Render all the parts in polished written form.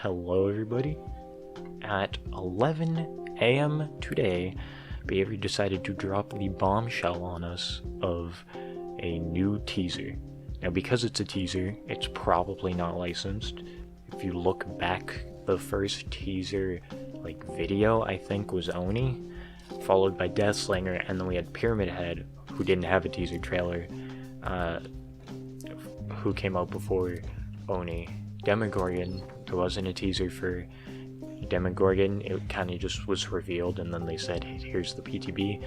Hello everybody. At 11 a.m. today, Behavior decided to drop the bombshell on us of a new teaser. Now because it's a teaser, it's probably not licensed. If you look back, the first teaser video I think was Oni, followed by Deathslinger, and then we had Pyramid Head, who didn't have a teaser trailer, who came out before Oni. Demogorgon, there wasn't a teaser for Demogorgon, it kind of just was revealed and then they said, hey, here's the PTB.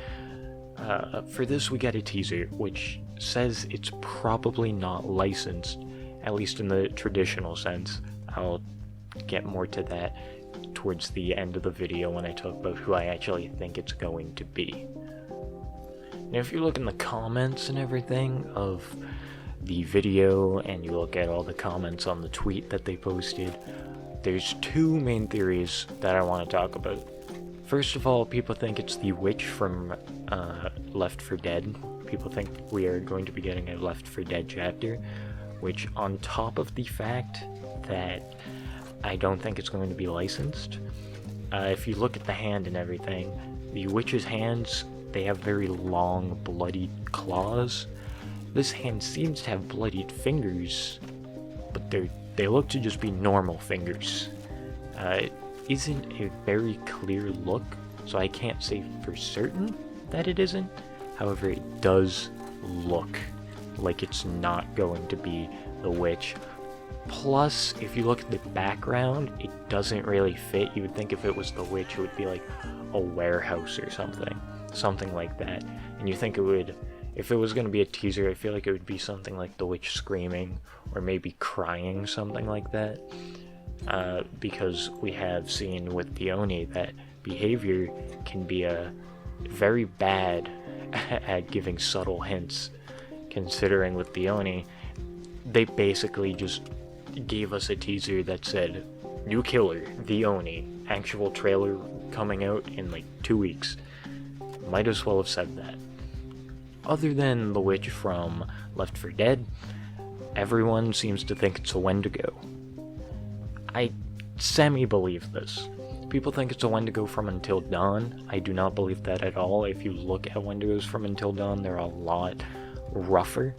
For this we got a teaser, which says it's probably not licensed, at least in the traditional sense. I'll get more to that towards the end of the video when I talk about who I actually think it's going to be. Now if you look in the comments and everything of the video, and you look at all the comments on the tweet that they posted, there's two main theories that I want to talk about. First of all, people think it's the witch from Left 4 Dead. People think we are going to be getting a Left 4 Dead chapter, which on top of the fact that I don't think it's going to be licensed, if you look at the hand and everything, the witch's hands, they have very long bloodied claws. This hand seems to have bloodied fingers, but they look to just be normal fingers. It isn't a very clear look, so I can't say for certain that it isn't. However, it does look like it's not going to be the witch. Plus, if you look at the background, it doesn't really fit. You would think if it was the witch, it would be like a warehouse or something like that. And you think it would, if it was going to be a teaser, I feel like it would be something like the witch screaming, or maybe crying, something like that. Because we have seen with the Oni that Behavior can be very bad at giving subtle hints, considering with the Oni, they basically just gave us a teaser that said, new killer, the Oni, actual trailer coming out in 2 weeks. Might as well have said that. Other than the witch from Left 4 Dead, everyone seems to think it's a Wendigo. I semi-believe this. People think it's a Wendigo from Until Dawn. I do not believe that at all. If you look at Wendigos from Until Dawn, they're a lot rougher,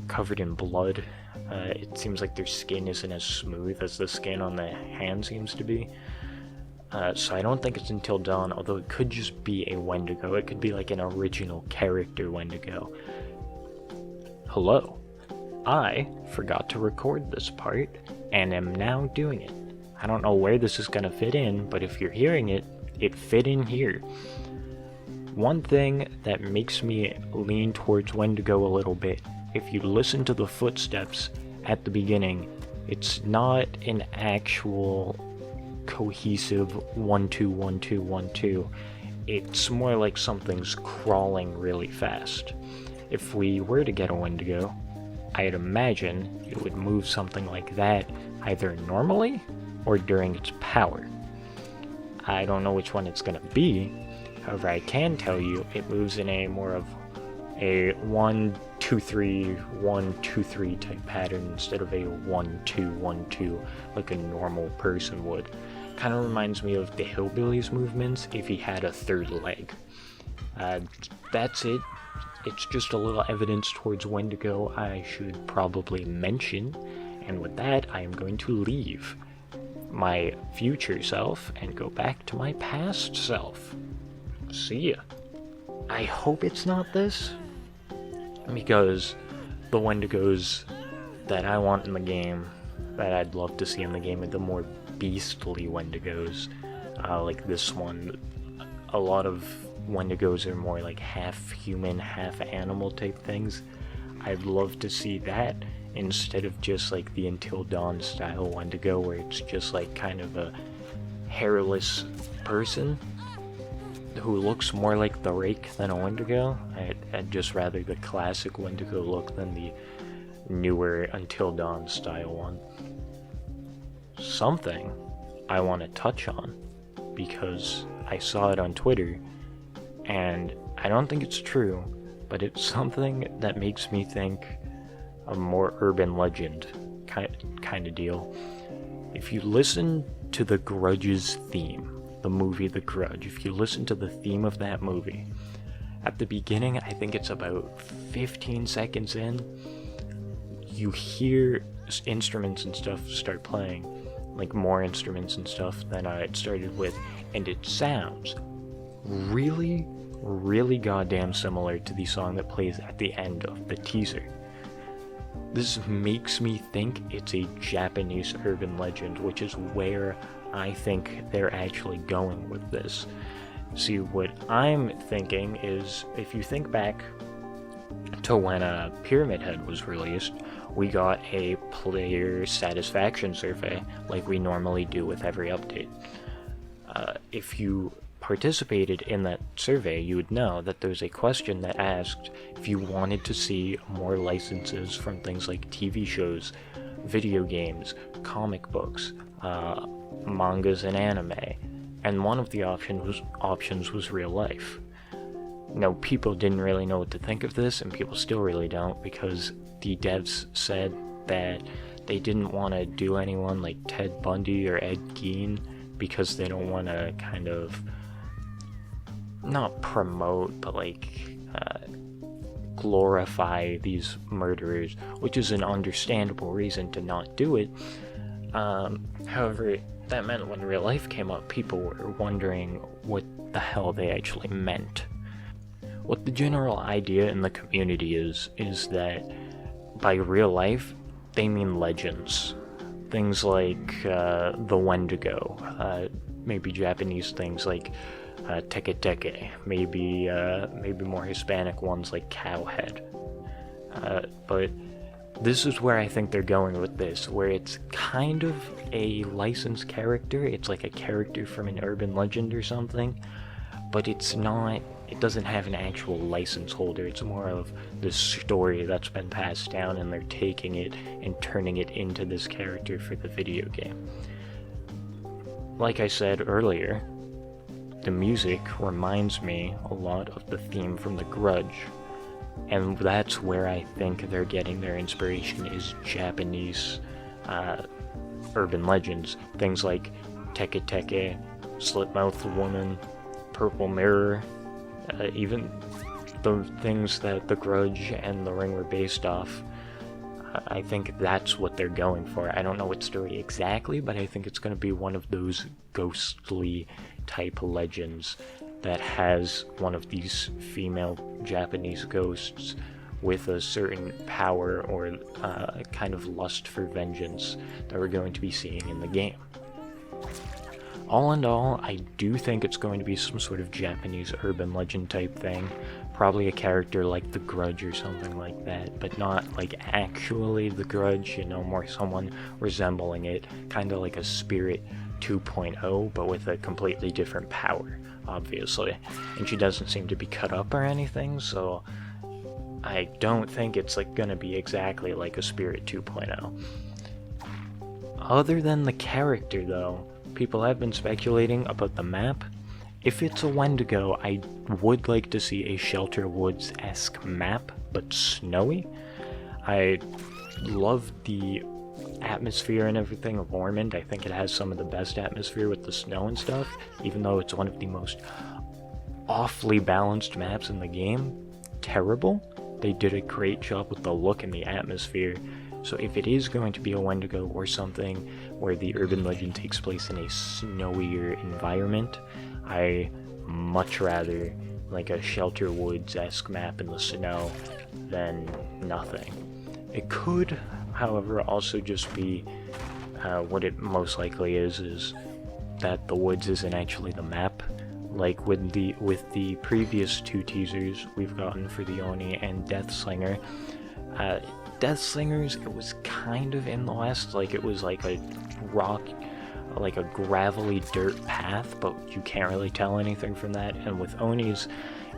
covered in blood. It seems like their skin isn't as smooth as the skin on the hand seems to be. So I don't think it's Until Dawn, although it could just be a Wendigo. It could be like an original character Wendigo. Hello. I forgot to record this part, and am now doing it. I don't know where this is gonna fit in, but if you're hearing it, it fit in here. One thing that makes me lean towards Wendigo a little bit, if you listen to the footsteps at the beginning, it's not an actual cohesive 1 2 1 2 1 2. It's more like something's crawling really fast. If we were to get a Wendigo, I'd imagine it would move something like that either normally or during its power. I don't know which one it's gonna be. However, I can tell you it moves in a more of a 1 2 3 1 2 3 type pattern instead of a 1 2 1 2 like a normal person would. Kind of reminds me of the Hillbillies movements if he had a third leg. That's it. It's just a little evidence towards Wendigo I should probably mention, and with that I am going to leave my future self and go back to my past self. See ya. I hope it's not this, because the Wendigos that I want in the game, that I'd love to see in the game, are the more beastly Wendigos, like this one. A lot of Wendigos are more like half human, half animal type things. I'd love to see that instead of just like the Until Dawn style Wendigo, where it's just like kind of a hairless person who looks more like the Rake than a Wendigo. I'd just rather the classic Wendigo look than the newer Until Dawn style one. Something I want to touch on, because I saw it on Twitter, and I don't think it's true, but it's something that makes me think a more urban legend kind of deal. If you listen to The Grudge's theme, the movie The Grudge, if you listen to the theme of that movie, at the beginning, I think it's about 15 seconds in, you hear instruments and stuff start playing, like more instruments and stuff than it started with, and it sounds really, really goddamn similar to the song that plays at the end of the teaser. This makes me think it's a Japanese urban legend, which is where I think they're actually going with this. See, what I'm thinking is, if you think back to when Pyramid Head was released, we got a player satisfaction survey like we normally do with every update. If you participated in that survey, you would know that there's a question that asked if you wanted to see more licenses from things like TV shows, video games, comic books, mangas and anime, and one of the options was real life. Now, people didn't really know what to think of this, and people still really don't, because the devs said that they didn't want to do anyone like Ted Bundy or Ed Gein, because they don't want to kind of not promote, but glorify these murderers, which is an understandable reason to not do it. However, that meant when real life came up, people were wondering what the hell they actually meant. What the general idea in the community is that by real life, they mean legends. Things like the Wendigo, maybe Japanese things like Teke, maybe more Hispanic ones like Cowhead. But this is where I think they're going with this, where it's kind of a licensed character. It's like a character from an urban legend or something, but it doesn't have an actual license holder. It's more of this story that's been passed down, and they're taking it and turning it into this character for the video game. Like I said earlier, the music reminds me a lot of the theme from The Grudge, and that's where I think they're getting their inspiration, is Japanese urban legends. Things like Teke, Slitmouth Woman, Purple Mirror, even the things that The Grudge and The Ring were based off. I think that's what they're going for. I don't know what story exactly, but I think it's going to be one of those ghostly type legends that has one of these female Japanese ghosts with a certain power or kind of lust for vengeance that we're going to be seeing in the game. All in all, I do think it's going to be some sort of Japanese urban legend type thing. Probably a character like The Grudge or something like that, but not like actually The Grudge, more someone resembling it, kind of like a Spirit 2.0, but with a completely different power, obviously. And she doesn't seem to be cut up or anything, so I don't think it's going to be exactly like a Spirit 2.0. Other than the character, though, people have been speculating about the map. If it's a Wendigo, I would like to see a Shelter Woods-esque map, but snowy. I love the atmosphere and everything of Ormond. I think it has some of the best atmosphere with the snow and stuff, even though it's one of the most awfully balanced maps in the game. Terrible. They did a great job with the look and the atmosphere. So if it is going to be a Wendigo or something where the urban legend takes place in a snowier environment, I much rather like a Shelter Woods-esque map in the snow than nothing. It could, however, also just be what it most likely is that the woods isn't actually the map. Like with the previous two teasers we've gotten for the Oni and Deathslinger. Deathslingers, it was kind of in the west, like it was like a rock, like a gravelly dirt path, but you can't really tell anything from that. And with Onis,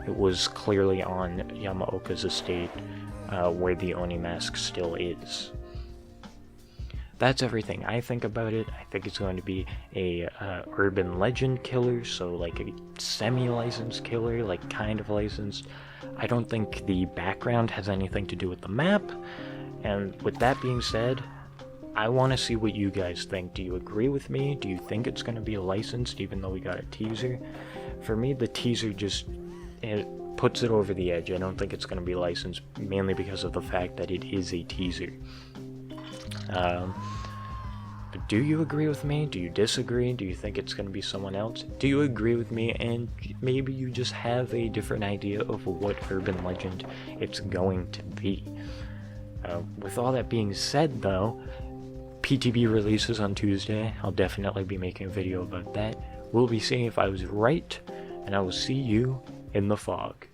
it was clearly on Yamaoka's estate, where the Oni mask still is. That's everything I think about it. I think it's going to be a urban legend killer, so like a semi-licensed killer, like kind of licensed. I don't think the background has anything to do with the map, and with that being said, I want to see what you guys think. Do you agree with me? Do you think it's going to be licensed even though we got a teaser? For me, the teaser just it puts it over the edge. I don't think it's going to be licensed, mainly because of the fact that it is a teaser. But do you agree with me? Do you disagree? Do you think it's going to be someone else? Do you agree with me, and maybe you just have a different idea of what urban legend it's going to be? With all that being said, though, PTB releases on Tuesday. I'll definitely be making a video about that. We'll be seeing if I was right, and I will see you in the fog.